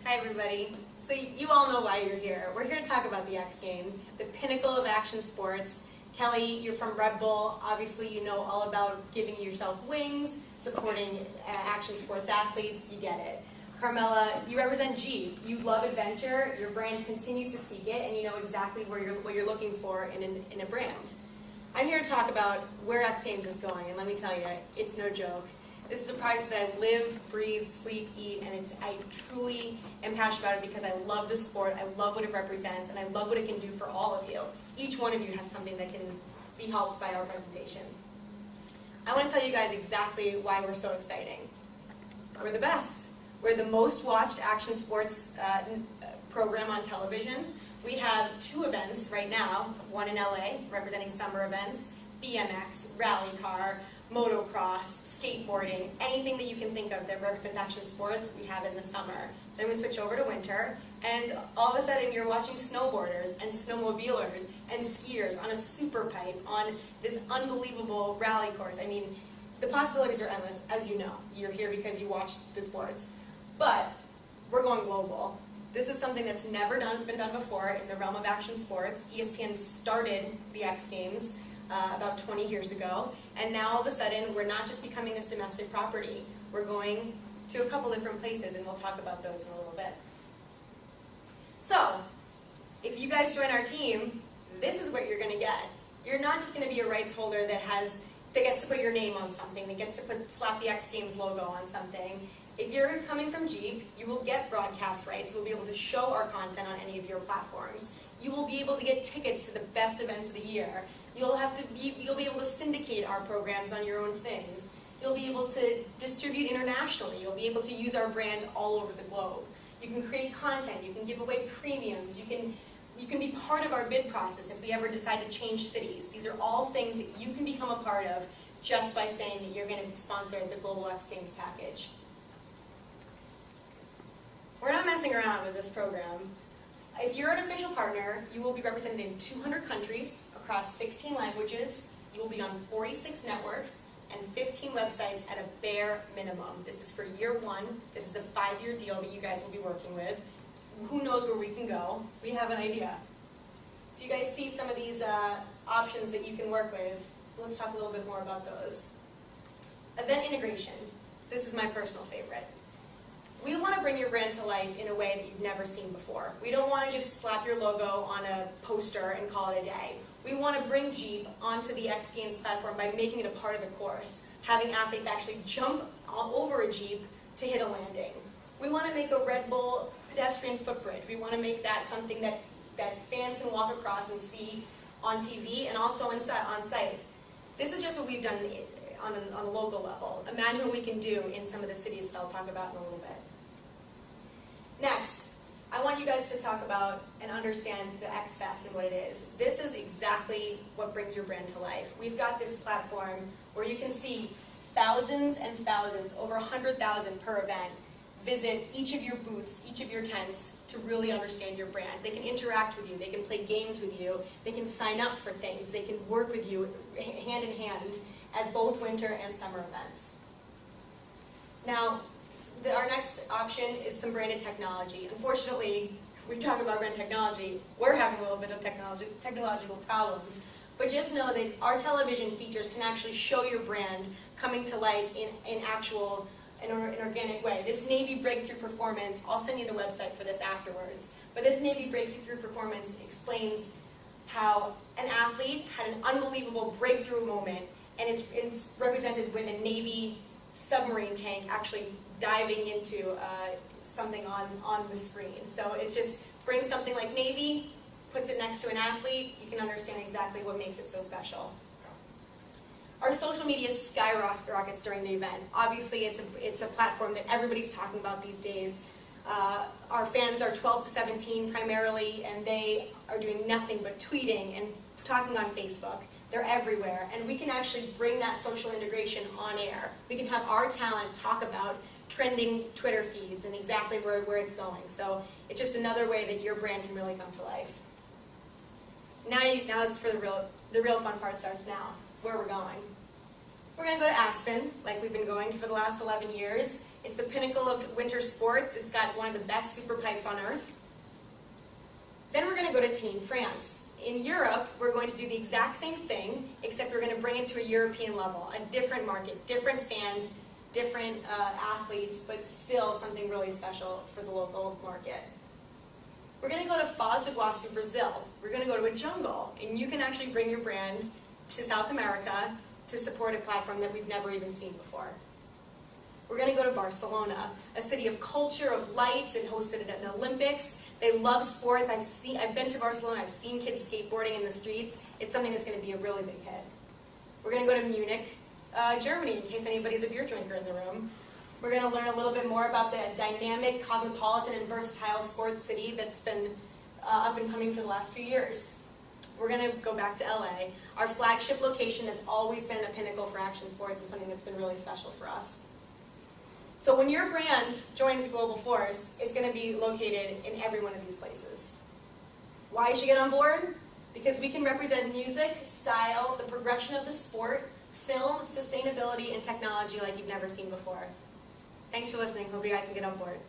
Hi everybody. So you all know why you're here. We're here to talk about the X Games, the pinnacle of action sports. Kelly, you're from Red Bull. Obviously you know all about giving yourself wings, supporting action sports athletes. You get it. Carmela, you represent Jeep. You love adventure. Your brand continues to seek it, and you know exactly what you're looking for in a brand. I'm here to talk about where X Games is going, and let me tell you, it's no joke. This is a project that I live, breathe, sleep, eat, and I truly am passionate about it because I love the sport, I love what it represents, and I love what it can do for all of you. Each one of you has something that can be helped by our presentation. I want to tell you guys exactly why we're so exciting. We're the best. We're the most watched action sports program on television. We have 2 events right now, one in LA, representing summer events, BMX, rally car, motocross, skateboarding, anything that you can think of that represents action sports, we have in the summer. Then we switch over to winter, and all of a sudden you're watching snowboarders and snowmobilers and skiers on a super pipe on this unbelievable rally course. I mean, the possibilities are endless, as you know. You're here because you watch the sports. But we're going global. This is something that's never been done before in the realm of action sports. ESPN started the X Games about 20 years ago, and now all of a sudden we're not just becoming this domestic property. We're going to a couple different places, and we'll talk about those in a little bit. So, if you guys join our team, this is what you're going to get. You're not just going to be a rights holder that gets to put your name on something, that gets to slap the X Games logo on something. If you're coming from Jeep, you will get broadcast rights. You'll be able to show our content on any of your platforms. You will be able to get tickets to the best events of the year. You'll be able to syndicate our programs on your own things. You'll be able to distribute internationally. You'll be able to use our brand all over the globe. You can create content. You can give away premiums. You can be part of our bid process if we ever decide to change cities. These are all things that you can become a part of just by saying that you're going to sponsor the Global X Games package. We're not messing around with this program. If you're an official partner, you will be represented in 200 countries across 16 languages. You will be on 46 networks and 15 websites at a bare minimum. This is for year 1. This is a 5-year deal that you guys will be working with. Who knows where we can go? We have an idea. If you guys see some of these options that you can work with, let's talk a little bit more about those. Event integration. This is my personal favorite. We want to bring your brand to life in a way that you've never seen before. We don't want to just slap your logo on a poster and call it a day. We want to bring Jeep onto the X Games platform by making it a part of the course, having athletes actually jump over a Jeep to hit a landing. We want to make a Red Bull pedestrian footbridge. We want to make that something that fans can walk across and see on TV and also on site. This is just what we've done on a local level. Imagine what we can do in some of the cities that I'll talk about in a little bit. Next, I want you guys to talk about and understand the X Fest and what it is. This is exactly what brings your brand to life. We've got this platform where you can see thousands and thousands, over 100,000 per event, visit each of your booths, each of your tents to really understand your brand. They can interact with you, they can play games with you, they can sign up for things, they can work with you hand in hand at both winter and summer events. Now, our next option is some branded technology. Unfortunately, we talk about brand technology, we're having a little bit of technological problems, but just know that our television features can actually show your brand coming to life in an organic way. This Navy Breakthrough Performance, I'll send you the website for this afterwards, but this Navy Breakthrough Performance explains how an athlete had an unbelievable breakthrough moment, and it's represented with a Navy submarine tank actually diving into something on the screen. So it's just brings something like Navy, puts it next to an athlete, you can understand exactly what makes it so special. Our social media skyrockets during the event. Obviously, it's a platform that everybody's talking about these days. Our fans are 12 to 17 primarily, and they are doing nothing but tweeting and talking on Facebook. They're everywhere, and we can actually bring that social integration on air. We can have our talent talk about trending Twitter feeds and exactly where it's going. So it's just another way that your brand can really come to life. Now it's for the real fun part starts now. Where we're going. We're going to go to Aspen, like we've been going for the last 11 years. It's the pinnacle of winter sports. It's got one of the best super pipes on earth. Then we're going to go to Teen France. In Europe, we're going to do the exact same thing, except we're going to bring it to a European level, a different market, different fans, different athletes, but still something really special for the local market. We're going to go to Foz do Iguaçu, Brazil. We're going to go to a jungle, and you can actually bring your brand to South America to support a platform that we've never even seen before. We're going to go to Barcelona, a city of culture, of lights, and hosted an Olympics. They love sports. I've been to Barcelona. I've seen kids skateboarding in the streets. It's something that's going to be a really big hit. We're going to go to Munich, Germany, in case anybody's a beer drinker in the room. We're going to learn a little bit more about the dynamic, cosmopolitan, and versatile sports city that's been up and coming for the last few years. We're going to go back to LA, our flagship location that's always been a pinnacle for action sports and something that's been really special for us. So when your brand joins the global force, it's going to be located in every one of these places. Why should you get on board? Because we can represent music, style, the progression of the sport, film, sustainability, and technology like you've never seen before. Thanks for listening. Hope you guys can get on board.